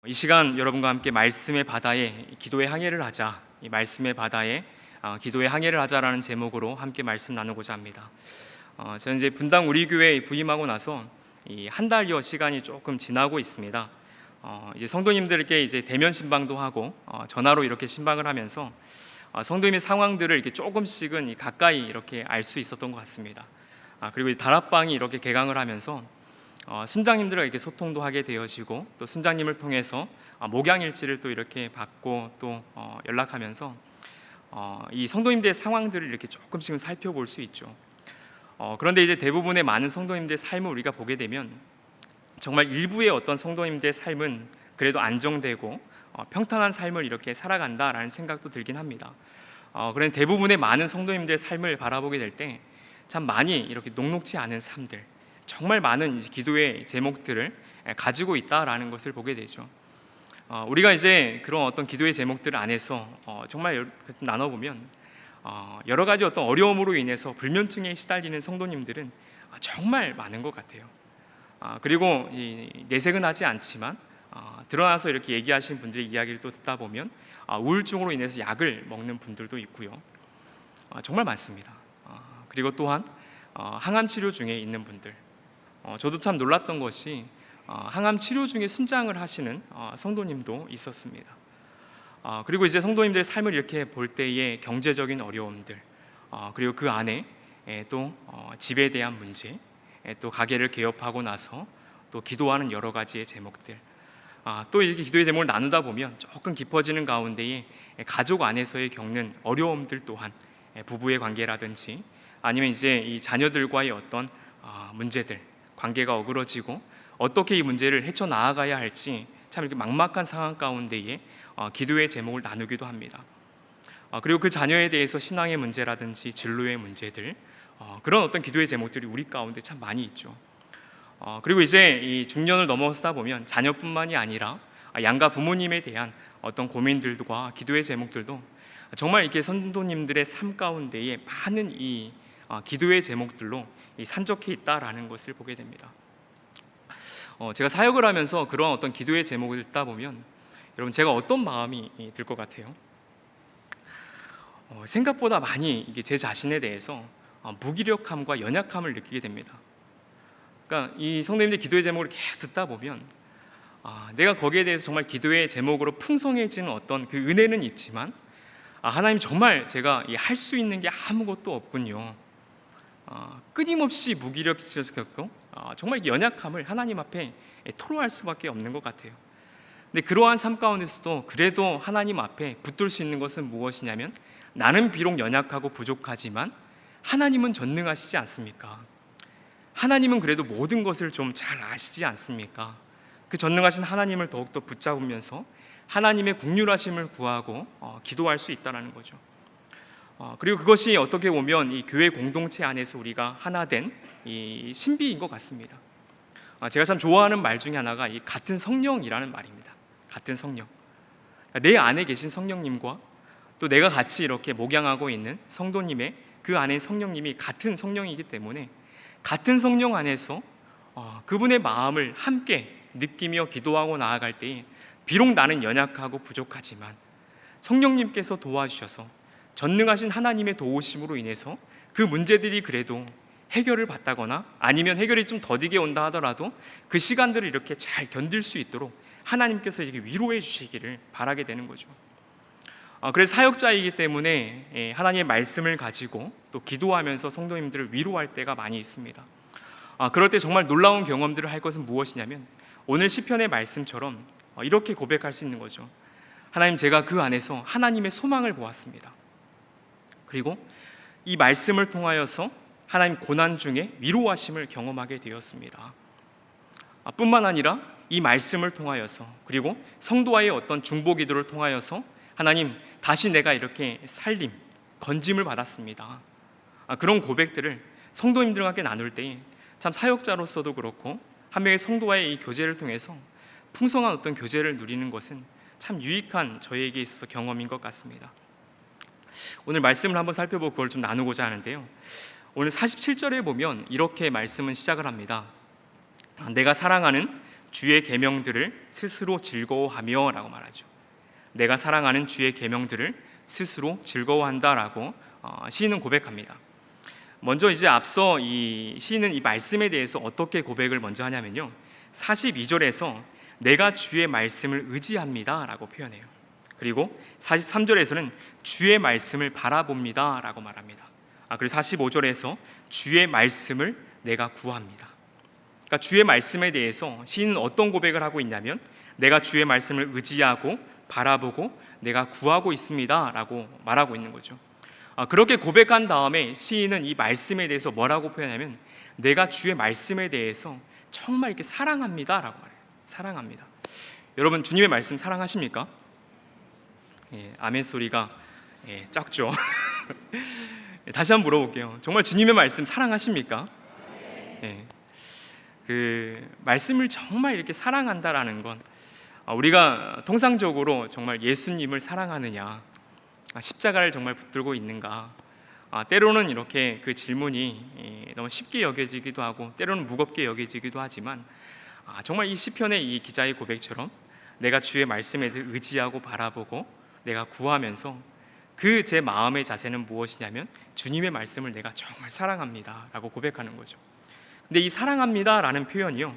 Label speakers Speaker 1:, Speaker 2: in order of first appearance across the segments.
Speaker 1: 이 시간 여러분과 함께 말씀의 바다에 기도의 항해를 하자, 이 말씀의 바다에 기도의 항해를 하자라는 제목으로 함께 말씀 나누고자 합니다. 저는 이제 분당 우리 교회에 부임하고 나서 이 한 달여 시간이 조금 지나고 있습니다. 이제 성도님들께 이제 대면 신방도 하고 전화로 이렇게 신방을 하면서 성도님의 상황들을 이렇게 조금씩은 가까이 이렇게 알 수 있었던 것 같습니다. 그리고 다락방이 이렇게 개강을 하면서 순장님들과 이렇게 소통도 하게 되어지고, 또 순장님을 통해서 목양일지를 또 이렇게 받고 또 연락하면서 이 성도님들의 상황들을 이렇게 조금씩은 살펴볼 수 있죠. 그런데 이제 대부분의 많은 성도님들의 삶을 우리가 보게 되면 정말 일부의 어떤 성도님들의 삶은 그래도 안정되고 평탄한 삶을 이렇게 살아간다라는 생각도 들긴 합니다. 그런데 대부분의 많은 성도님들의 삶을 바라보게 될 때 참 많이 이렇게 녹록지 않은 삶들, 정말 많은 기도의 제목들을 가지고 있다라는 것을 보게 되죠. 우리가 이제 그런 어떤 기도의 제목들 안에서 정말 나눠보면 여러 가지 어떤 어려움으로 인해서 불면증에 시달리는 성도님들은 정말 많은 것 같아요. 그리고 내색은 하지 않지만 드러나서 이렇게 얘기하신 분들의 이야기를 또 듣다 보면 우울증으로 인해서 약을 먹는 분들도 있고요. 정말 많습니다. 그리고 또한 항암 치료 중에 있는 분들, 저도 참 놀랐던 것이 항암 치료 중에 순장을 하시는 성도님도 있었습니다. 그리고 이제 성도님들의 삶을 이렇게 볼 때의 경제적인 어려움들, 그리고 그 안에 또 집에 대한 문제, 또 가게를 개업하고 나서 또 기도하는 여러 가지의 제목들, 또 이렇게 기도의 제목을 나누다 보면 조금 깊어지는 가운데에 가족 안에서의 겪는 어려움들 또한, 부부의 관계라든지 아니면 이제 이 자녀들과의 어떤 문제들, 관계가 어그러지고 어떻게 이 문제를 헤쳐나가야 할지 참 이렇게 막막한 상황 가운데에 기도의 제목을 나누기도 합니다. 그리고 그 자녀에 대해서 신앙의 문제라든지 진로의 문제들, 그런 어떤 기도의 제목들이 우리 가운데 참 많이 있죠. 그리고 이제 이 중년을 넘어서다 보면 자녀뿐만이 아니라 양가 부모님에 대한 어떤 고민들과 기도의 제목들도 정말 이렇게 성도님들의 삶 가운데에 많은 이 기도의 제목들로 산적해 있다라는 것을 보게 됩니다. 제가 사역을 하면서 그런 어떤 기도의 제목을 듣다 보면 여러분, 제가 어떤 마음이 들 것 같아요? 생각보다 많이 이게 제 자신에 대해서 무기력함과 연약함을 느끼게 됩니다. 그러니까 이 성도님들 기도의 제목을 계속 듣다 보면 내가 거기에 대해서 정말 기도의 제목으로 풍성해지는 어떤 그 은혜는 있지만 하나님, 정말 제가 할 수 있는 게 아무것도 없군요. 끊임없이 무기력해졌고 정말 연약함을 하나님 앞에 토로할 수밖에 없는 것 같아요. 근데 그러한 삶 가운데서도 그래도 하나님 앞에 붙들 수 있는 것은 무엇이냐면, 나는 비록 연약하고 부족하지만 하나님은 전능하시지 않습니까? 하나님은 그래도 모든 것을 좀 잘 아시지 않습니까? 그 전능하신 하나님을 더욱더 붙잡으면서 하나님의 긍휼하심을 구하고 기도할 수 있다는 거죠. 그리고 그것이 어떻게 보면 이 교회 공동체 안에서 우리가 하나 된 이 신비인 것 같습니다. 제가 참 좋아하는 말 중에 하나가 이 같은 성령이라는 말입니다. 같은 성령. 내 안에 계신 성령님과 또 내가 같이 이렇게 목양하고 있는 성도님의 그 안에 성령님이 같은 성령이기 때문에 같은 성령 안에서 그분의 마음을 함께 느끼며 기도하고 나아갈 때 비록 나는 연약하고 부족하지만 성령님께서 도와주셔서 전능하신 하나님의 도우심으로 인해서 그 문제들이 그래도 해결을 받다거나 아니면 해결이 좀 더디게 온다 하더라도 그 시간들을 이렇게 잘 견딜 수 있도록 하나님께서 이렇게 위로해 주시기를 바라게 되는 거죠. 그래서 사역자이기 때문에 하나님의 말씀을 가지고 또 기도하면서 성도님들을 위로할 때가 많이 있습니다. 그럴 때 정말 놀라운 경험들을 할 것은 무엇이냐면, 오늘 시편의 말씀처럼 이렇게 고백할 수 있는 거죠. 하나님, 제가 그 안에서 하나님의 소망을 보았습니다. 그리고 이 말씀을 통하여서 하나님 고난 중에 위로하심을 경험하게 되었습니다. 뿐만 아니라 이 말씀을 통하여서, 그리고 성도와의 어떤 중보 기도를 통하여서 하나님, 다시 내가 이렇게 살림, 건짐을 받았습니다. 그런 고백들을 성도님들과 함께 나눌 때 참 사역자로서도 그렇고 한 명의 성도와의 이 교제를 통해서 풍성한 어떤 교제를 누리는 것은 참 유익한 저에게 있어서 경험인 것 같습니다. 오늘 말씀을 한번 살펴보고 그걸 좀 나누고자 하는데요. 오늘 47절에 보면 이렇게 말씀은 시작을 합니다. 내가 사랑하는 주의 계명들을 스스로 즐거워하며라고 말하죠. 내가 사랑하는 주의 계명들을 스스로 즐거워한다라고 시인은 고백합니다. 먼저 이제 앞서 이 시인은 이 말씀에 대해서 어떻게 고백을 먼저 하냐면요, 42절에서 내가 주의 말씀을 의지합니다라고 표현해요. 그리고 43절에서는 주의 말씀을 바라봅니다라고 말합니다. 그리고 45절에서 주의 말씀을 내가 구합니다. 그러니까 주의 말씀에 대해서 시인은 어떤 고백을 하고 있냐면, 내가 주의 말씀을 의지하고 바라보고 내가 구하고 있습니다라고 말하고 있는 거죠. 그렇게 고백한 다음에 시인은 이 말씀에 대해서 뭐라고 표현하면, 내가 주의 말씀에 대해서 정말 이렇게 사랑합니다라고 말해요. 사랑합니다. 여러분, 주님의 말씀 사랑하십니까? 아멘 소리가 작죠. 다시 한번 물어볼게요. 정말 주님의 말씀 사랑하십니까? 그 말씀을 정말 이렇게 사랑한다라는 건, 우리가 통상적으로 정말 예수님을 사랑하느냐, 십자가를 정말 붙들고 있는가, 때로는 이렇게 그 질문이 너무 쉽게 여겨지기도 하고 때로는 무겁게 여겨지기도 하지만, 정말 이 시편의 이 기자의 고백처럼 내가 주의 말씀에 의지하고 바라보고 내가 구하면서 그 제 마음의 자세는 무엇이냐면, 주님의 말씀을 내가 정말 사랑합니다 라고 고백하는 거죠. 근데 이 사랑합니다 라는 표현이요,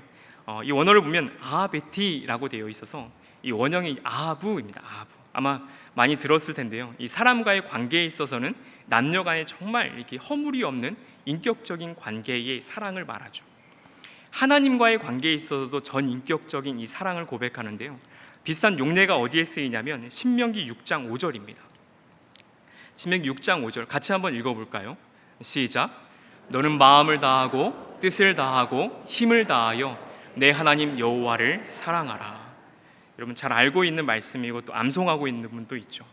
Speaker 1: 이 원어를 보면 아베티라고 되어 있어서 이 원형이 아부입니다. 아부. 아마 많이 들었을 텐데요, 이 사람과의 관계에 있어서는 남녀 간에 정말 이렇게 허물이 없는 인격적인 관계의 사랑을 말하죠. 하나님과의 관계에 있어서도 전 인격적인 이 사랑을 고백하는데요, 비슷한 용례가 어디에 쓰이냐면 신명기 6장 5절입니다. 신명기 6장 5절 같이 한번 읽어볼까요? 시작. 너는 마음을 다하고 뜻을 다하고 힘을 다하여 내 하나님 여호와를 사랑하라. 여러분 잘 알고 있는 말씀이고 또 암송하고 있는 분도 있죠.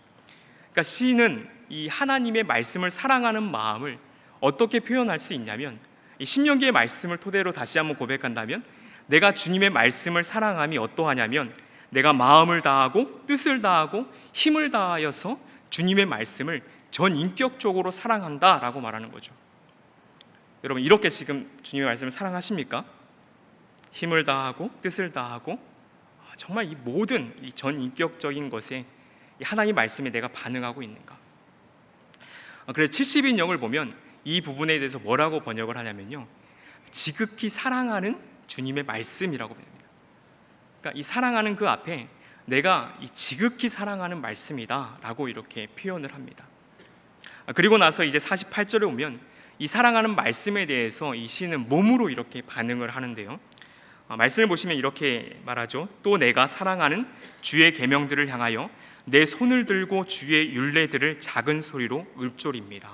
Speaker 1: 그러니까 시인은 이 하나님의 말씀을 사랑하는 마음을 어떻게 표현할 수 있냐면, 이 신명기의 말씀을 토대로 다시 한번 고백한다면, 내가 주님의 말씀을 사랑함이 어떠하냐면, 내가 마음을 다하고 뜻을 다하고 힘을 다하여서 주님의 말씀을 전 인격적으로 사랑한다라고 말하는 거죠. 여러분 이렇게 지금 주님의 말씀을 사랑하십니까? 힘을 다하고 뜻을 다하고 정말 이 모든 이 전 인격적인 것에 이 하나님 말씀에 내가 반응하고 있는가? 그래서 70인역을 보면 이 부분에 대해서 뭐라고 번역을 하냐면요, 지극히 사랑하는 주님의 말씀이라고 합니다. 그러니까 이 사랑하는 그 앞에 내가 이 지극히 사랑하는 말씀이다라고 이렇게 표현을 합니다. 그리고 나서 이제 48절에 오면 이 사랑하는 말씀에 대해서 이 시인은 몸으로 이렇게 반응을 하는데요, 말씀을 보시면 이렇게 말하죠. 또 내가 사랑하는 주의 계명들을 향하여 내 손을 들고 주의 율례들을 작은 소리로 읊조립니다.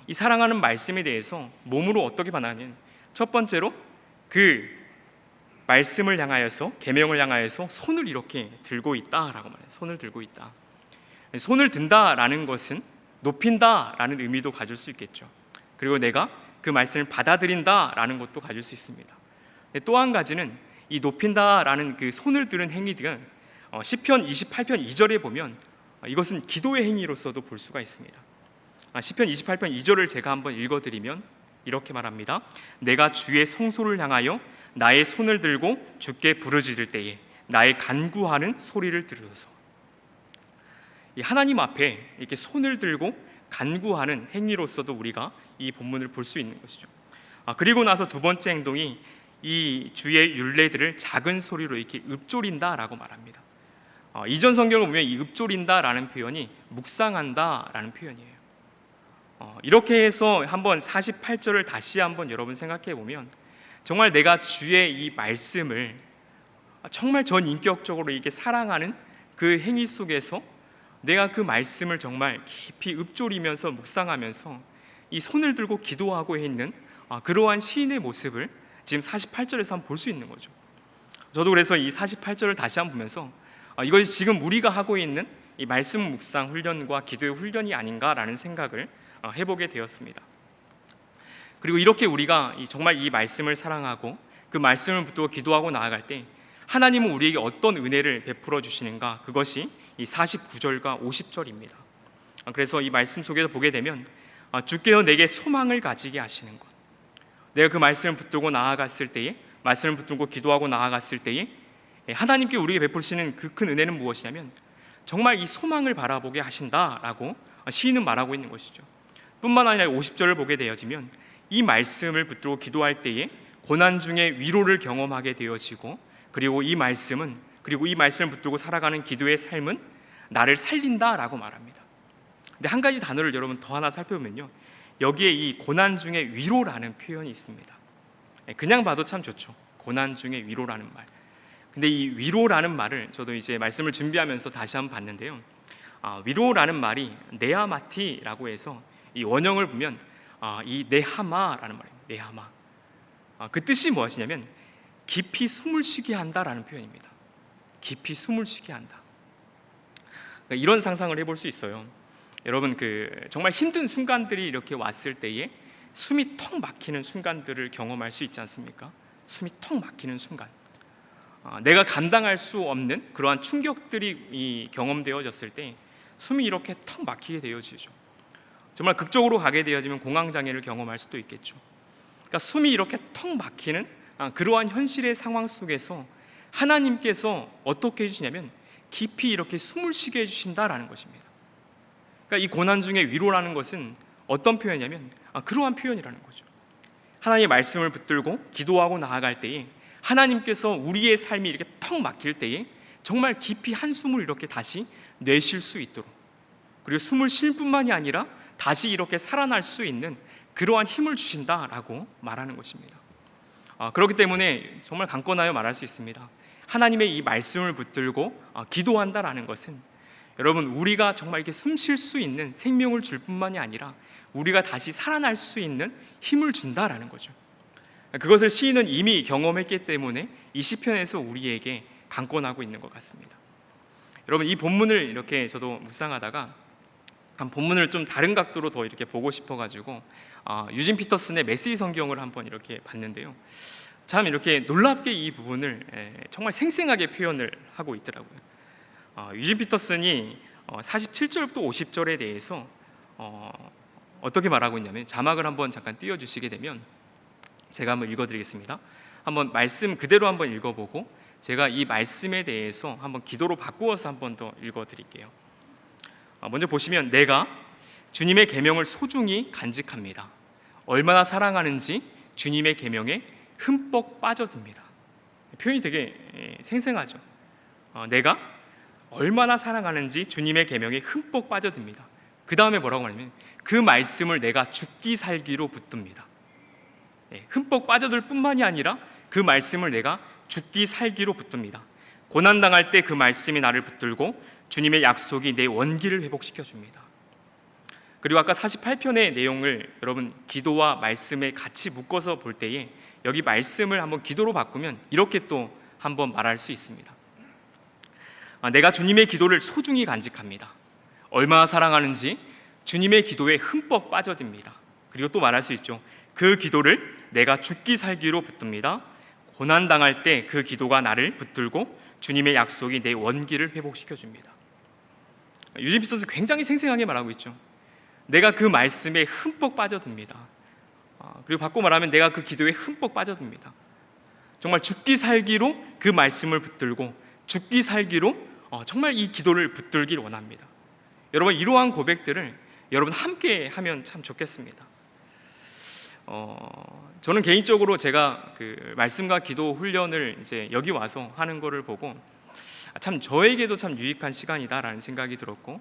Speaker 1: 이 사랑하는 말씀에 대해서 몸으로 어떻게 반응하면, 첫 번째로 그 말씀을 향하여서, 계명을 향하여서 손을 이렇게 들고 있다라고 말해요. 손을 들고 있다. 손을 든다라는 것은 높인다라는 의미도 가질 수 있겠죠. 그리고 내가 그 말씀을 받아들인다라는 것도 가질 수 있습니다. 또 한 가지는 이 높인다라는 그 손을 드는 행위들은 시편 28편 2절에 보면 이것은 기도의 행위로서도 볼 수가 있습니다. 시편 28편 2절을 제가 한번 읽어드리면 이렇게 말합니다. 내가 주의 성소를 향하여 나의 손을 들고 주께 부르짖을 때에 나의 간구하는 소리를 들으소서. 이 하나님 앞에 이렇게 손을 들고 간구하는 행위로서도 우리가 이 본문을 볼 수 있는 것이죠. 그리고 나서 두 번째 행동이 이 주의 율례들을 작은 소리로 이렇게 읊조린다라고 말합니다. 이전 성경을 보면 이 읊조린다라는 표현이 묵상한다라는 표현이에요. 이렇게 해서 한번 48절을 다시 한번 여러분 생각해 보면, 정말 내가 주의 이 말씀을 정말 전 인격적으로 이렇게 사랑하는 그 행위 속에서 내가 그 말씀을 정말 깊이 읊조리면서 묵상하면서 이 손을 들고 기도하고 있는 그러한 시인의 모습을 지금 48절에서 한번 볼 수 있는 거죠. 저도 그래서 이 48절을 다시 한번 보면서 이것이 지금 우리가 하고 있는 이 말씀 묵상 훈련과 기도의 훈련이 아닌가라는 생각을 해보게 되었습니다. 그리고 이렇게 우리가 정말 이 말씀을 사랑하고 그 말씀을 붙들고 기도하고 나아갈 때 하나님은 우리에게 어떤 은혜를 베풀어 주시는가, 그것이 이 49절과 50절입니다. 그래서 이 말씀 속에서 보게 되면 주께서 내게 소망을 가지게 하시는 것, 내가 그 말씀을 붙들고 나아갔을 때에 말씀을 붙들고 기도하고 나아갔을 때에 하나님께 우리에게 베푸시는 그 큰 은혜는 무엇이냐면 정말 이 소망을 바라보게 하신다라고 시인은 말하고 있는 것이죠. 뿐만 아니라 50절을 보게 되어지면 이 말씀을 붙들고 기도할 때에 고난 중에 위로를 경험하게 되어지고 그리고 이 말씀을 붙들고 살아가는 기도의 삶은 나를 살린다라고 말합니다. 근데 한 가지 단어를 여러분 더 하나 살펴보면요, 여기에 이 고난 중에 위로라는 표현이 있습니다. 그냥 봐도 참 좋죠. 고난 중에 위로라는 말. 근데 이 위로라는 말을 저도 이제 말씀을 준비하면서 다시 한번 봤는데요. 위로라는 말이 네아마티라고 해서 이 원형을 보면 이 네하마라는 말입니다. 네하마. 그 뜻이 무엇이냐면 깊이 숨을 쉬게 한다라는 표현입니다. 깊이 숨을 쉬게 한다. 그러니까 이런 상상을 해볼 수 있어요. 여러분 정말 힘든 순간들이 이렇게 왔을 때에 숨이 턱 막히는 순간들을 경험할 수 있지 않습니까? 숨이 턱 막히는 순간, 내가 감당할 수 없는 그러한 충격들이 경험되어졌을 때 숨이 이렇게 턱 막히게 되어지죠. 정말 극적으로 가게 되어지면 공황장애를 경험할 수도 있겠죠. 그러니까 숨이 이렇게 턱 막히는 그러한 현실의 상황 속에서 하나님께서 어떻게 해주시냐면 깊이 이렇게 숨을 쉬게 해주신다라는 것입니다. 그러니까 이 고난 중에 위로라는 것은 어떤 표현이냐면 그러한 표현이라는 거죠. 하나님의 말씀을 붙들고 기도하고 나아갈 때에 하나님께서 우리의 삶이 이렇게 턱 막힐 때에 정말 깊이 한숨을 이렇게 다시 내쉴 수 있도록, 그리고 숨을 쉴 뿐만이 아니라 다시 이렇게 살아날 수 있는 그러한 힘을 주신다라고 말하는 것입니다. 그렇기 때문에 정말 강권하여 말할 수 있습니다. 하나님의 이 말씀을 붙들고 기도한다라는 것은 여러분 우리가 정말 이렇게 숨 쉴 수 있는 생명을 줄 뿐만이 아니라 우리가 다시 살아날 수 있는 힘을 준다라는 거죠. 그것을 시인은 이미 경험했기 때문에 이 시편에서 우리에게 강권하고 있는 것 같습니다. 여러분 이 본문을 이렇게 저도 묵상하다가 한 본문을 좀 다른 각도로 더 이렇게 보고 싶어가지고 유진 피터슨의 메시지 성경을 한번 이렇게 봤는데요. 참 이렇게 놀랍게 이 부분을 정말 생생하게 표현을 하고 있더라고요. 유진 피터슨이 47절부터 50절에 대해서 어떻게 말하고 있냐면, 자막을 한번 잠깐 띄워주시게 되면 제가 한번 읽어드리겠습니다. 한번 말씀 그대로 한번 읽어보고 제가 이 말씀에 대해서 한번 기도로 바꾸어서 한번 더 읽어드릴게요. 먼저 보시면, 내가 주님의 계명을 소중히 간직합니다. 얼마나 사랑하는지 주님의 계명에 흠뻑 빠져듭니다. 표현이 되게 생생하죠. 내가 얼마나 사랑하는지 주님의 계명에 흠뻑 빠져듭니다. 그 다음에 뭐라고 하냐면 그 말씀을 내가 죽기 살기로 붙듭니다. 흠뻑 빠져들 뿐만이 아니라 그 말씀을 내가 죽기 살기로 붙듭니다. 고난당할 때 그 말씀이 나를 붙들고 주님의 약속이 내 원기를 회복시켜 줍니다. 그리고 아까 48편의 내용을 여러분 기도와 말씀에 같이 묶어서 볼 때에 여기 말씀을 한번 기도로 바꾸면 이렇게 또 한번 말할 수 있습니다. 내가 주님의 기도를 소중히 간직합니다. 얼마나 사랑하는지 주님의 기도에 흠뻑 빠져듭니다. 그리고 또 말할 수 있죠. 그 기도를 내가 죽기 살기로 붙듭니다. 고난당할 때 그 기도가 나를 붙들고 주님의 약속이 내 원기를 회복시켜 줍니다. 유진 피터스 굉장히 생생하게 말하고 있죠. 내가 그 말씀에 흠뻑 빠져듭니다. 그리고 바꿔 말하면 내가 그 기도에 흠뻑 빠져듭니다. 정말 죽기 살기로 그 말씀을 붙들고 죽기 살기로 정말 이 기도를 붙들길 원합니다. 여러분 이러한 고백들을 여러분 함께 하면 참 좋겠습니다. 저는 개인적으로 제가 그 말씀과 기도 훈련을 이제 여기 와서 하는 거를 보고 참 저에게도 참 유익한 시간이다라는 생각이 들었고,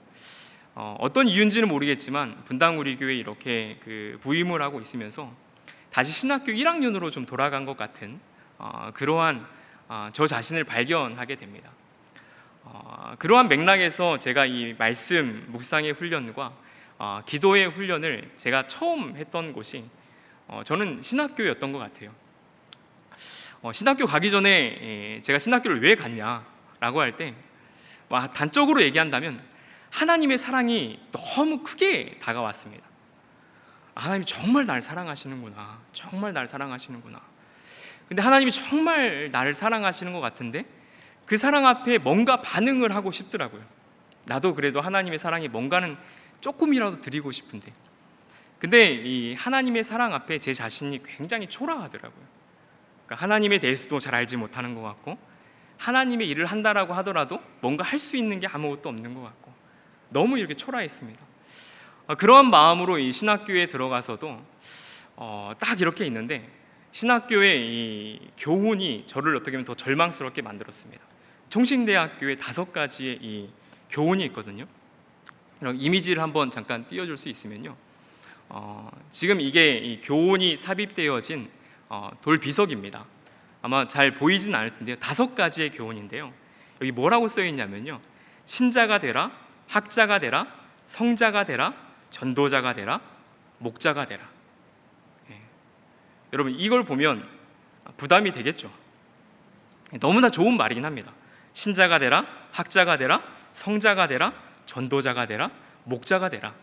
Speaker 1: 어떤 이유인지는 모르겠지만 분당 우리 교회 이렇게 그 부임을 하고 있으면서 다시 신학교 1학년으로 좀 돌아간 것 같은 그러한 저 자신을 발견하게 됩니다. 그러한 맥락에서 제가 이 말씀 묵상의 훈련과 기도의 훈련을 제가 처음 했던 곳이 저는 신학교였던 것 같아요. 신학교 가기 전에 제가 신학교를 왜 갔냐라고 할 때 단적으로 얘기한다면 하나님의 사랑이 너무 크게 다가왔습니다. 하나님이 정말 나를 사랑하시는구나, 정말 나를 사랑하시는구나. 근데 하나님이 정말 나를 사랑하시는 것 같은데 그 사랑 앞에 뭔가 반응을 하고 싶더라고요. 나도 그래도 하나님의 사랑에 뭔가는 조금이라도 드리고 싶은데, 근데 이 하나님의 사랑 앞에 제 자신이 굉장히 초라하더라고요. 그러니까 하나님에 대해서도 잘 알지 못하는 것 같고, 하나님의 일을 한다라고 하더라도 뭔가 할 수 있는 게 아무것도 없는 것 같고, 너무 이렇게 초라했습니다. 그러한 마음으로 이 신학교에 들어가서도 딱 이렇게 있는데, 신학교의 이 교훈이 저를 어떻게 보면 더 절망스럽게 만들었습니다. 총신대학교에 5가지의 이 교훈이 있거든요. 이미지를 한번 잠깐 띄워줄 수 있으면요, 지금 이게 이 교훈이 삽입되어진 돌 비석입니다. 아마 잘 보이진 않을 텐데요, 5가지의 교훈인데요, 여기 뭐라고 써 있냐면요, 신자가 되라, 학자가 되라, 성자가 되라, 전도자가 되라, 목자가 되라. 여러분, 이걸 보면 부담이 되겠죠. 너무나 좋은 말이긴 합니다. 신자가 되라, 학자가 되라, 성자가 되라, 전도자가 되라, 목자가 되라.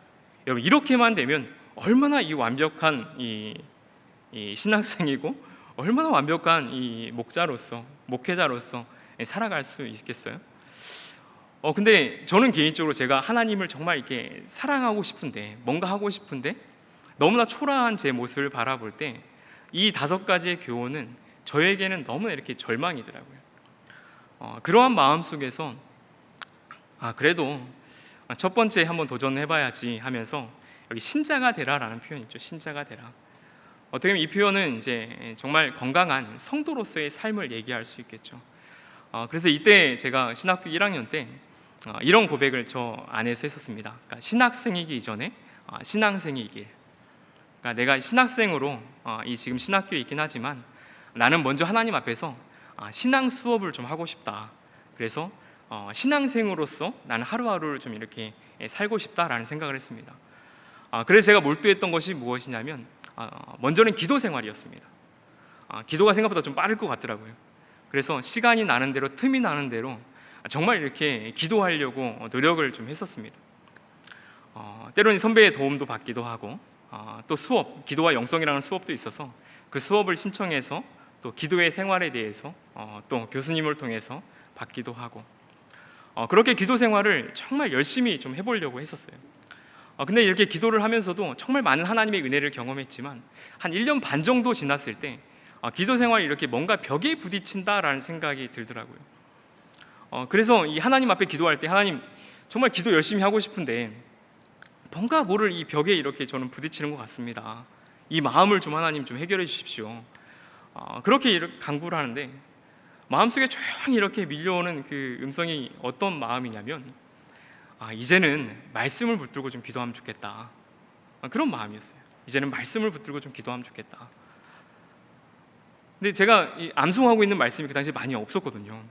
Speaker 1: 여러분, 이렇게만 되면 얼마나 이 완벽한 이 신학생이고 얼마나 완벽한 이 목자로서, 목회자로서 살아갈 수 있겠어요? 근데 저는 개인적으로 제가 하나님을 정말 이렇게 사랑하고 싶은데, 뭔가 하고 싶은데 너무나 초라한 제 모습을 바라볼 때 이 5가지의 교훈은 저에게는 너무나 이렇게 절망이더라고요. 그러한 마음 속에서 그래도 첫 번째 한번 도전해봐야지 하면서 여기 신자가 되라라는 표현이 있죠. 신자가 되라. 어떻게 보면 이 표현은 이제 정말 건강한 성도로서의 삶을 얘기할 수 있겠죠. 그래서 이때 제가 신학교 1학년 때 이런 고백을 저 안에서 했었습니다. 그러니까 신학생이기 이전에 신앙생이길. 그러니까 내가 신학생으로 이 지금 신학교에 있긴 하지만 나는 먼저 하나님 앞에서 신앙 수업을 좀 하고 싶다. 그래서 신앙생으로서 나는 하루하루를 좀 이렇게 살고 싶다라는 생각을 했습니다. 그래서 제가 몰두했던 것이 무엇이냐면 먼저는 기도 생활이었습니다. 기도가 생각보다 좀 빠를 것 같더라고요. 그래서 시간이 나는 대로, 틈이 나는 대로 정말 이렇게 기도하려고 노력을 좀 했었습니다. 때로는 선배의 도움도 받기도 하고, 또 수업, 기도와 영성이라는 수업도 있어서 그 수업을 신청해서 또 기도의 생활에 대해서 또 교수님을 통해서 받기도 하고, 그렇게 기도 생활을 정말 열심히 좀 해보려고 했었어요. 근데 이렇게 기도를 하면서도 정말 많은 하나님의 은혜를 경험했지만 한 1년 반 정도 지났을 때 기도 생활이 이렇게 뭔가 벽에 부딪힌다라는 생각이 들더라고요. 그래서 이 하나님 앞에 기도할 때, 하나님 정말 기도 열심히 하고 싶은데 뭔가 모를 이 벽에 이렇게 저는 부딪히는 것 같습니다. 이 마음을 좀 하나님 좀 해결해 주십시오. 그렇게 간구를 하는데 마음속에 조용히 이렇게 밀려오는 그 음성이 어떤 마음이냐면, 이제는 말씀을 붙들고 좀 기도하면 좋겠다. 그런 마음이었어요. 이제는 말씀을 붙들고 좀 기도하면 좋겠다. 근데 제가 암송하고 있는 말씀이 그 당시에 많이 없었거든요.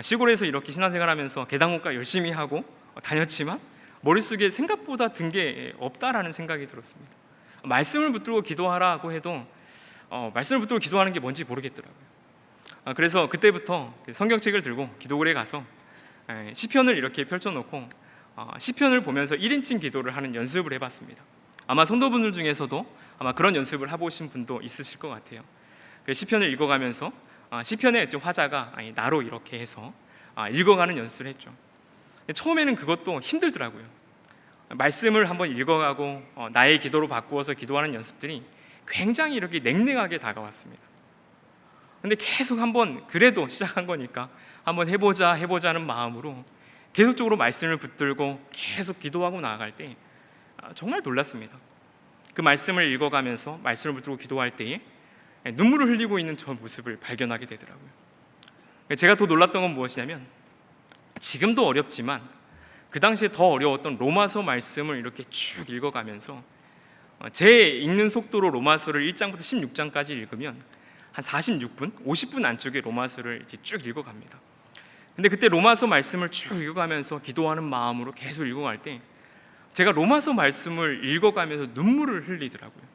Speaker 1: 시골에서 이렇게 신앙생활하면서 계당목가 열심히 하고 다녔지만 머릿속에 생각보다 든 게 없다라는 생각이 들었습니다. 말씀을 붙들고 기도하라고 해도 말씀을 붙들고 기도하는 게 뭔지 모르겠더라고요. 그래서 그때부터 성경책을 들고 기도실에 가서 시편을 이렇게 펼쳐놓고 시편을 보면서 1인칭 기도를 하는 연습을 해봤습니다. 아마 성도분들 중에서도 아마 그런 연습을 해보신 분도 있으실 것 같아요. 그래서 시편을 읽어가면서 시편의 화자가 나로 이렇게 해서 읽어가는 연습을 했죠. 처음에는 그것도 힘들더라고요. 말씀을 한번 읽어가고 나의 기도로 바꾸어서 기도하는 연습들이 굉장히 이렇게 냉랭하게 다가왔습니다. 근데 계속 한번 그래도 시작한 거니까 한번 해보자는 마음으로 계속적으로 말씀을 붙들고 계속 기도하고 나아갈 때 정말 놀랐습니다. 그 말씀을 읽어가면서 말씀을 붙들고 기도할 때에 눈물을 흘리고 있는 저 모습을 발견하게 되더라고요. 제가 더 놀랐던 건 무엇이냐면, 지금도 어렵지만 그 당시에 더 어려웠던 로마서 말씀을 이렇게 쭉 읽어가면서 제 읽는 속도로 로마서를 1장부터 16장까지 읽으면 한 46분, 50분 안쪽에 로마서를 이렇게 쭉 읽어갑니다. 근데 그때 로마서 말씀을 쭉 읽어가면서 기도하는 마음으로 계속 읽어갈 때 제가 로마서 말씀을 읽어가면서 눈물을 흘리더라고요.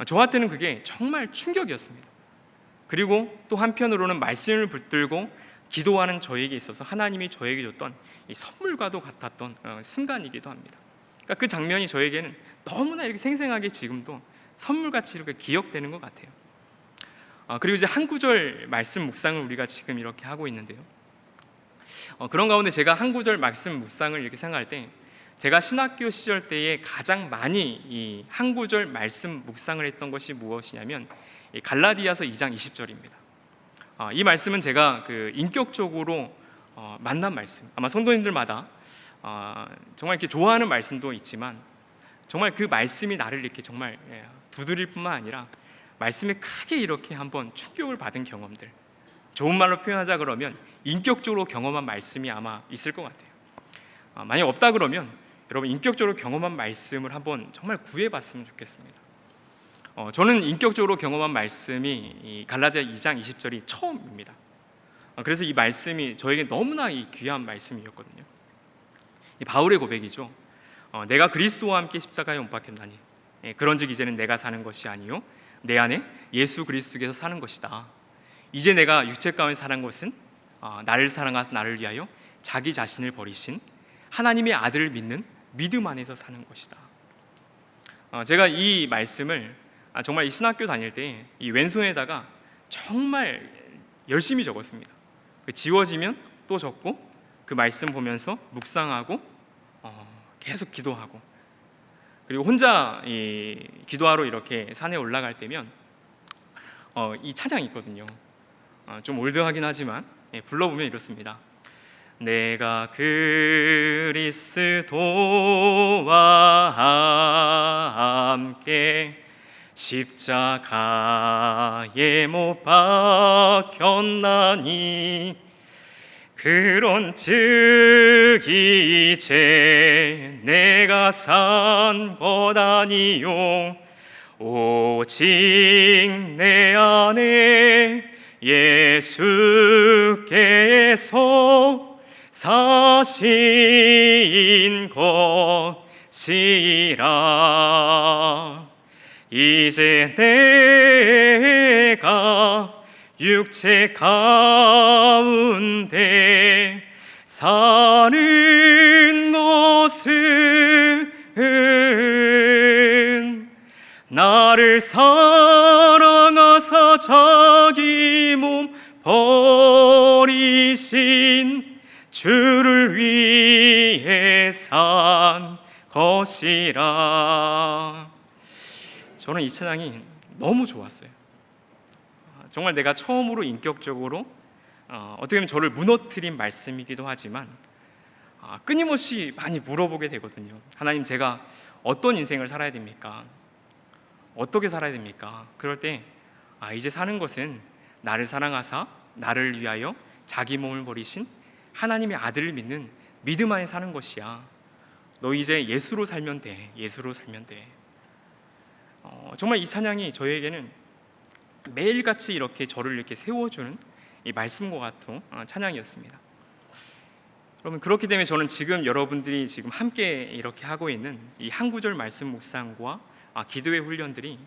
Speaker 1: 저한테는 그게 정말 충격이었습니다. 그리고 또 한편으로는 말씀을 붙들고 기도하는 저에게 있어서 하나님이 저에게 줬던 이 선물과도 같았던 순간이기도 합니다. 그러니까 그 장면이 저에게는 너무나 이렇게 생생하게 지금도 선물같이 이렇게 기억되는 것 같아요. 그리고 이제 한 구절 말씀 묵상을 우리가 지금 이렇게 하고 있는데요. 그런 가운데 제가 한 구절 말씀 묵상을 이렇게 생각할 때 제가 신학교 시절 때에 가장 많이 이 한 구절 말씀 묵상을 했던 것이 무엇이냐면 갈라디아서 2장 20절입니다. 이 말씀은 제가 인격적으로 만난 말씀, 아마 성도님들마다 정말 이렇게 좋아하는 말씀도 있지만 정말 그 말씀이 나를 이렇게 정말 두드릴 뿐만 아니라 말씀에 크게 이렇게 한번 충격을 받은 경험들, 좋은 말로 표현하자 그러면 인격적으로 경험한 말씀이 아마 있을 것 같아요. 만약 없다 그러면 여러분 인격적으로 경험한 말씀을 한번 정말 구해봤으면 좋겠습니다. 저는 인격적으로 경험한 말씀이 이 갈라디아 2장 20절이 처음입니다. 그래서 이 말씀이 저에게 너무나 귀한 말씀이었거든요. 이 바울의 고백이죠. 내가 그리스도와 함께 십자가에 못 박혔나니 그런즉 이제는 내가 사는 것이 아니요 내 안에 예수 그리스도께서 사는 것이다. 이제 내가 육체 가운데 사는 것은 나를 사랑하사 나를 위하여 자기 자신을 버리신 하나님의 아들을 믿는 믿음 안에서 사는 것이다. 제가 이 말씀을 정말 이 신학교 다닐 때 이 왼손에다가 정말 열심히 적었습니다. 지워지면 또 적고 그 말씀 보면서 묵상하고 계속 기도하고, 그리고 혼자 기도하러 이렇게 산에 올라갈 때면 이 찬양이 있거든요. 좀 올드하긴 하지만 불러보면 이렇습니다. 내가 그리스도와 함께 십자가에 못 박혔나니 그런즉 이제 내가 산 것 아니요 오직 내 안에 예수께서 사신 것이라. 이제 내가 육체 가운데 사는 것은 나를 사랑하사 자기 몸 버리신 주를 위해 산 것이라. 저는 이 찬양이 너무 좋았어요. 정말 내가 처음으로 인격적으로 어떻게 보면 저를 무너뜨린 말씀이기도 하지만 끊임없이 많이 물어보게 되거든요. 하나님, 제가 어떤 인생을 살아야 됩니까? 어떻게 살아야 됩니까? 그럴 때 이제 사는 것은 나를 사랑하사 나를 위하여 자기 몸을 버리신 하나님의 아들을 믿는 믿음 안에 사는 것이야. 너 이제 예수로 살면 돼. 예수로 살면 돼. 정말 이 찬양이 저에게는 매일같이 이렇게 저를 이렇게 세워주는 이 말씀과 같은 찬양이었습니다. 여러분, 그렇기 때문에 저는 지금 여러분들이 지금 함께 이렇게 하고 있는 이 한 구절 말씀 묵상과 기도의 훈련들이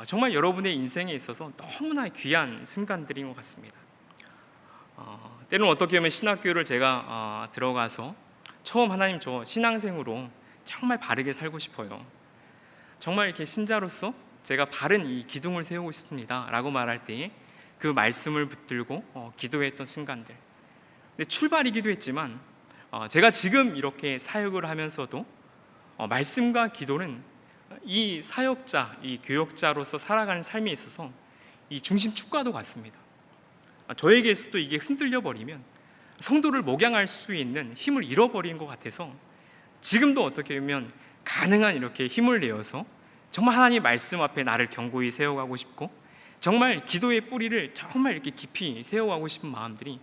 Speaker 1: 정말 여러분의 인생에 있어서 너무나 귀한 순간들인 것 같습니다. 때로는 어떻게 보면 신학교를 제가 들어가서 처음 하나님, 저 신앙생으로 정말 바르게 살고 싶어요. 정말 이렇게 신자로서 제가 바른 이 기둥을 세우고 싶습니다 라고 말할 때에 그 말씀을 붙들고 기도했던 순간들. 근데 출발이기도 했지만 제가 지금 이렇게 사역을 하면서도 말씀과 기도는 이 사역자, 이 교역자로서 살아가는 삶에 있어서 이 중심축과도 같습니다. 저에게서도 이게 흔들려 버리면 성도를 목양할 수 있는 힘을 잃어버리는 것 같아서 지금도 어떻게 보면 가능한 이렇게 힘을 내어서 정말 하나님 말씀 앞에 나를 견고히 세워가고 싶고 정말 기도의 뿌리를 정말 이렇게 깊이 세워가고 싶은 마음들이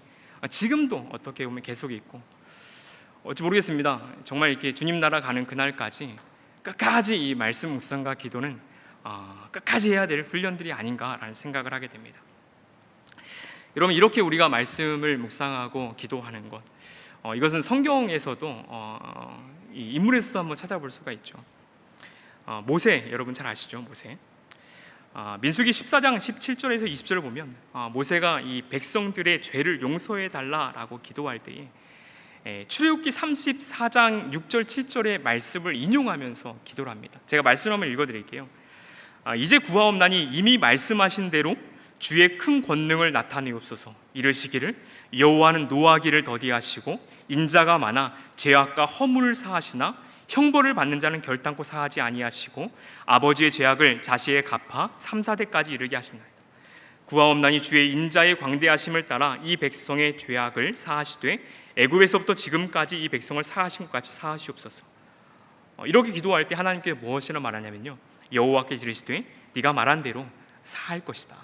Speaker 1: 지금도 어떻게 보면 계속 있고, 어찌 모르겠습니다. 정말 이렇게 주님 나라 가는 그날까지 끝까지 이 말씀 묵상과 기도는 끝까지 해야 될 훈련들이 아닌가라는 생각을 하게 됩니다. 여러분, 이렇게 우리가 말씀을 묵상하고 기도하는 것, 이것은 성경에서도 이 인물에서도 한번 찾아볼 수가 있죠. 모세, 여러분 잘 아시죠? 모세. 민수기 14장 17절에서 20절을 보면 모세가 이 백성들의 죄를 용서해 달라라고 기도할 때에 출애굽기 34장 6절 7절의 말씀을 인용하면서 기도를 합니다. 제가 말씀 한번 읽어드릴게요. 이제 구하옵나니 이미 말씀하신 대로 주의 큰 권능을 나타내옵소서. 이르시기를 여호와는 노하기를 더디하시고 인자가 많아 죄악과 허물을 사하시나 형벌을 받는 자는 결단코 사하지 아니하시고 아버지의 죄악을 자시에 갚아 3, 4대까지 이르게 하시나이다. 구하옵나니 주의 인자의 광대하심을 따라 이 백성의 죄악을 사하시되 애굽에서부터 지금까지 이 백성을 사하신 것 같이 사하시옵소서. 이렇게 기도할 때 하나님께 무엇이라 말하냐면요, 여호와께 이르시되 네가 말한 대로 사할 것이다.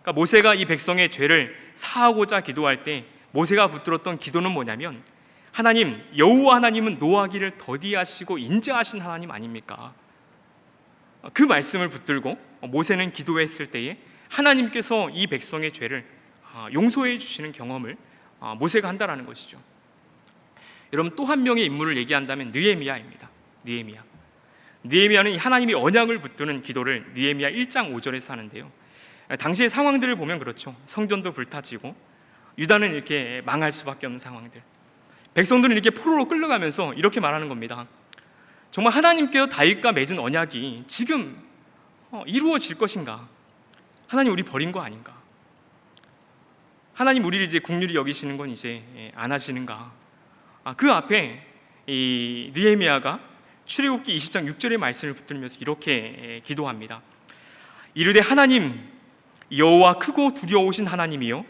Speaker 1: 그러니까 모세가 이 백성의 죄를 사하고자 기도할 때 모세가 붙들었던 기도는 뭐냐면, 하나님, 여호와 하나님은 노하기를 더디하시고 인자하신 하나님 아닙니까? 그 말씀을 붙들고 모세는 기도했을 때에 하나님께서 이 백성의 죄를 용서해 주시는 경험을 모세가 한다라는 것이죠. 여러분, 또 한 명의 인물을 얘기한다면 느헤미야입니다. 느헤미야는 하나님이 언약을 붙드는 기도를 느헤미야 1장 5절에서 하는데요, 당시의 상황들을 보면 그렇죠. 성전도 불타지고 유다는 이렇게 망할 수밖에 없는 상황들, 백성들은 이렇게 포로로 끌려가면서 이렇게 말하는 겁니다. 정말 하나님께서 다윗과 맺은 언약이 지금 이루어질 것인가? 하나님, 우리 버린 거 아닌가? 하나님, 우리를 이제 긍휼히 여기시는 건 이제 안 하시는가? 그 앞에 이 느헤미야가 출애굽기 20장 6절의 말씀을 붙들면서 이렇게 기도합니다. 이르되 하나님, 여호와 크고 두려우신 하나님이요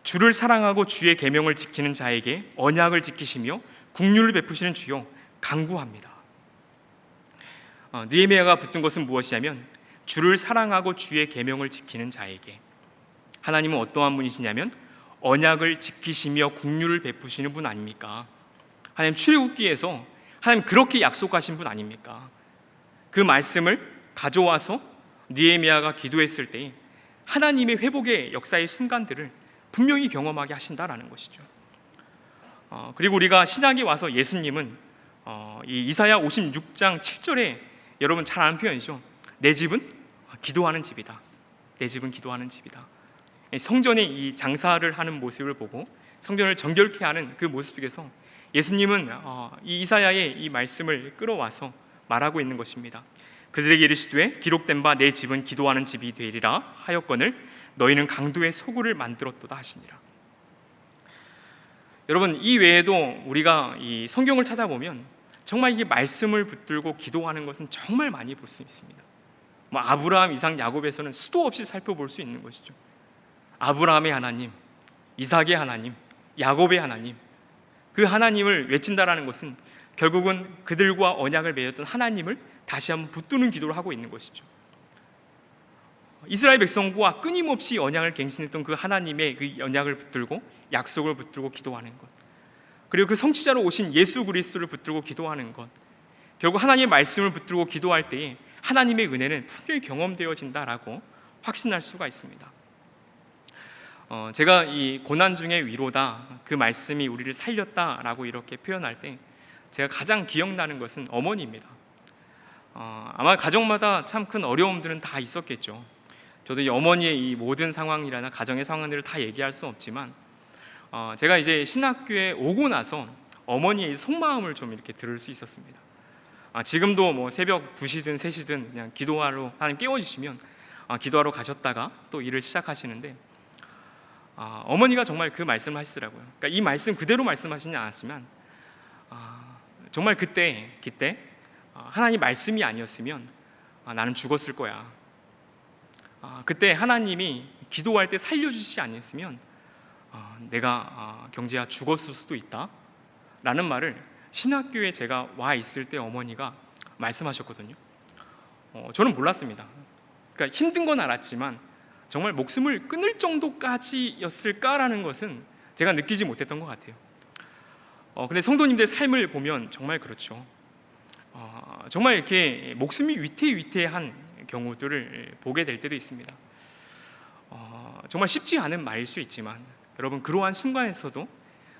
Speaker 1: 주를 사랑하고 주의 계명을 지키는 자에게 언약을 지키시며 긍휼을 베푸시는 주요 간구합니다. 느헤미야가 붙든 것은 무엇이냐면, 주를 사랑하고 주의 계명을 지키는 자에게. 하나님은 어떠한 분이시냐면 언약을 지키시며 긍휼을 베푸시는 분 아닙니까? 하나님, 출애굽기에서 하나님 그렇게 약속하신 분 아닙니까? 그 말씀을 가져와서 느헤미야가 기도했을 때 하나님의 회복의 역사의 순간들을 분명히 경험하게 하신다라는 것이죠. 그리고 우리가 신약에 와서 예수님은 이 이사야 56장 7절에 여러분 잘 아는 표현이죠. 내 집은 기도하는 집이다. 내 집은 기도하는 집이다. 성전에 이 장사를 하는 모습을 보고 성전을 정결케 하는 그 모습 속에서 예수님은 이 이사야의 이 말씀을 끌어와서 말하고 있는 것입니다. 그들에게 이르시되 기록된 바 내 집은 기도하는 집이 되리라 하였거늘 너희는 강도의 소굴을 만들었도다 하시니라. 여러분, 이 외에도 우리가 이 성경을 찾아보면 정말 이게 말씀을 붙들고 기도하는 것은 정말 많이 볼 수 있습니다. 아브라함, 이삭, 야곱에서는 수도 없이 살펴볼 수 있는 것이죠. 아브라함의 하나님, 이삭의 하나님, 야곱의 하나님, 그 하나님을 외친다라는 것은 결국은 그들과 언약을 맺었던 하나님을 다시 한번 붙드는 기도를 하고 있는 것이죠. 이스라엘 백성과 끊임없이 언약을 갱신했던 그 하나님의 그 언약을 붙들고 약속을 붙들고 기도하는 것, 그리고 그 성취자로 오신 예수 그리스도를 붙들고 기도하는 것, 결국 하나님의 말씀을 붙들고 기도할 때에 하나님의 은혜는 분명히 경험되어진다라고 확신할 수가 있습니다. 제가 이 고난 중에 위로다, 그 말씀이 우리를 살렸다라고 이렇게 표현할 때 제가 가장 기억나는 것은 어머니입니다. 아마 가정마다 참 큰 어려움들은 다 있었겠죠. 저도 이 어머니의 이 모든 상황이나 가정의 상황들을 다 얘기할 수 없지만 제가 이제 신학교에 오고 나서 어머니의 속마음을 좀 이렇게 들을 수 있었습니다. 지금도 뭐 새벽 2시든 3시든 그냥 기도하러 하나님 깨워주시면 기도하러 가셨다가 또 일을 시작하시는데 어머니가 정말 그 말씀을 하시더라고요. 그러니까 이 말씀 그대로 말씀하시지 않았지만 정말 그때 하나님 말씀이 아니었으면 나는 죽었을 거야. 그때 하나님이 기도할 때 살려주시지 않았으면 내가 경제야 죽었을 수도 있다 라는 말을 신학교에 제가 와 있을 때 어머니가 말씀하셨거든요. 저는 몰랐습니다. 그러니까 힘든 건 알았지만 정말 목숨을 끊을 정도까지였을까라는 것은 제가 느끼지 못했던 것 같아요. 근데 성도님들의 삶을 보면 정말 그렇죠. 정말 이렇게 목숨이 위태위태한 경우들을 보게 될 때도 있습니다. 정말 쉽지 않은 말일 수 있지만 여러분, 그러한 순간에서도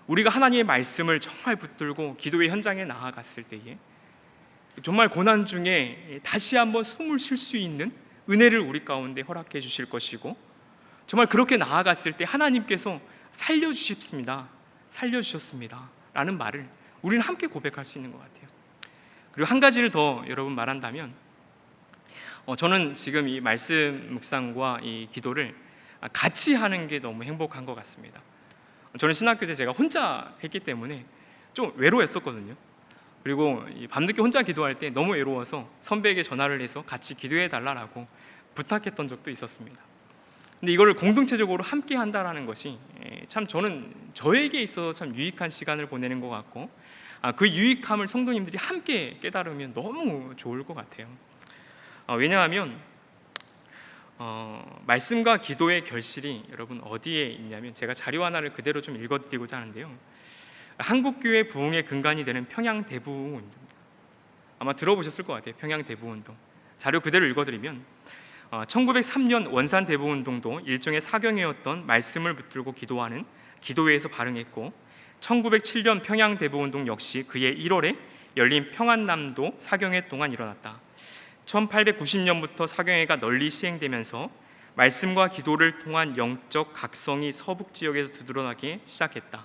Speaker 1: 우리가 하나님의 말씀을 정말 붙들고 기도의 현장에 나아갔을 때에 정말 고난 중에 다시 한번 숨을 쉴 수 있는 은혜를 우리 가운데 허락해 주실 것이고, 정말 그렇게 나아갔을 때 하나님께서 살려주셨습니다 라는 말을 우리는 함께 고백할 수 있는 것 같아요. 그리고 한 가지를 더 여러분 말한다면, 저는 지금 이 말씀 묵상과 이 기도를 같이 하는 게 너무 행복한 것 같습니다. 저는 신학교 때 제가 혼자 했기 때문에 좀 외로웠었거든요. 그리고 밤늦게 혼자 기도할 때 너무 외로워서 선배에게 전화를 해서 같이 기도해 달라고 부탁했던 적도 있었습니다. 근데 이거를 공동체적으로 함께 한다라는 것이 참 저는 저에게 있어서 참 유익한 시간을 보내는 것 같고, 그 유익함을 성도님들이 함께 깨달으면 너무 좋을 것 같아요. 왜냐하면 말씀과 기도의 결실이 여러분 어디에 있냐면, 제가 자료 하나를 그대로 좀 읽어드리고자 하는데요, 한국교회 부흥의 근간이 되는 평양대부운동, 아마 들어보셨을 것 같아요. 평양대부운동 자료 그대로 읽어드리면 1903년 원산대부운동도 일종의 사경회였던 말씀을 붙들고 기도하는 기도회에서 발흥했고, 1907년 평양대부운동 역시 그해 1월에 열린 평안남도 사경회 동안 일어났다. 1890년부터 사경회가 널리 시행되면서 말씀과 기도를 통한 영적 각성이 서북 지역에서 두드러나기 시작했다.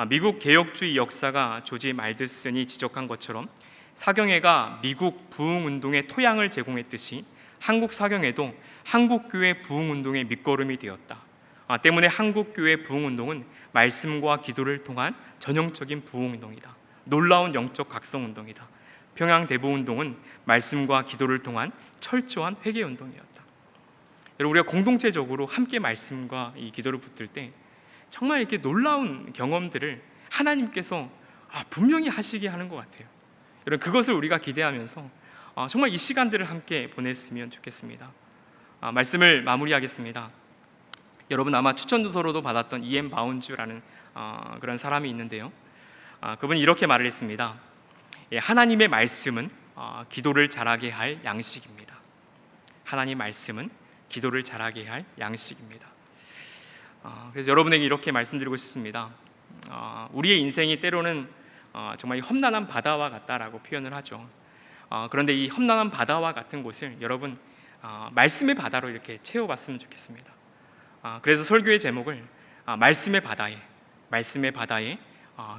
Speaker 1: 미국 개혁주의 역사가 조지 말드슨이 지적한 것처럼 사경회가 미국 부흥운동의 토양을 제공했듯이 한국 사경회도 한국교회 부흥운동의 밑거름이 되었다. 때문에 한국교회 부흥운동은 말씀과 기도를 통한 전형적인 부흥운동이다. 놀라운 영적 각성운동이다. 평양대부운동은 말씀과 기도를 통한 철저한 회개운동이었다. 여러분, 우리가 공동체적으로 함께 말씀과 이 기도를 붙들 때 정말 이렇게 놀라운 경험들을 하나님께서 분명히 하시게 하는 것 같아요. 여러분, 그것을 우리가 기대하면서 정말 이 시간들을 함께 보냈으면 좋겠습니다. 말씀을 마무리하겠습니다. 여러분 아마 추천도서로도 받았던 E.M. 바운즈라는 그런 사람이 있는데요, 그분이 이렇게 말을 했습니다. 하나님의 말씀은 기도를 잘하게 할 양식입니다. 하나님의 말씀은 기도를 잘하게 할 양식입니다. 그래서 여러분에게 이렇게 말씀드리고 싶습니다. 우리의 인생이 때로는 정말 험난한 바다와 같다라고 표현을 하죠. 그런데 이 험난한 바다와 같은 곳을 여러분 말씀의 바다로 이렇게 채워봤으면 좋겠습니다. 그래서 설교의 제목을 말씀의 바다에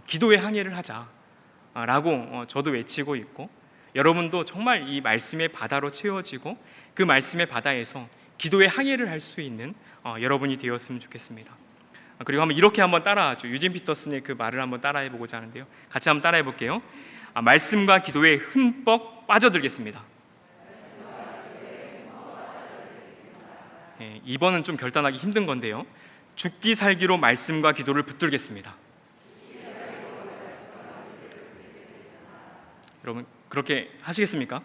Speaker 1: 기도의 항해를 하자라고 저도 외치고 있고, 여러분도 정말 이 말씀의 바다로 채워지고 그 말씀의 바다에서 기도의 항해를 할 수 있는 여러분이 되었으면 좋겠습니다. 그리고 한번 따라하죠. 유진 피터슨의 그 말을 한번 따라해 보고자 하는데요, 같이 한번 따라해 볼게요. 말씀과 기도에 흠뻑 빠져들겠습니다. 이번은 좀 결단하기 힘든 건데요, 죽기 살기로 말씀과 기도를 붙들겠습니다. 여러분 그렇게 하시겠습니까?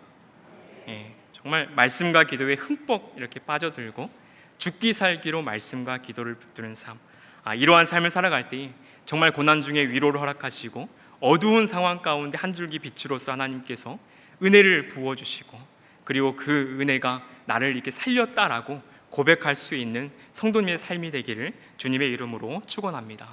Speaker 1: 정말 말씀과 기도에 흠뻑 이렇게 빠져들고 죽기 살기로 말씀과 기도를 붙드는 삶, 이러한 삶을 살아갈 때 정말 고난 중에 위로를 허락하시고 어두운 상황 가운데 한 줄기 빛으로서 하나님께서 은혜를 부어주시고, 그리고 그 은혜가 나를 이렇게 살렸다라고 고백할 수 있는 성도님의 삶이 되기를 주님의 이름으로 축원합니다.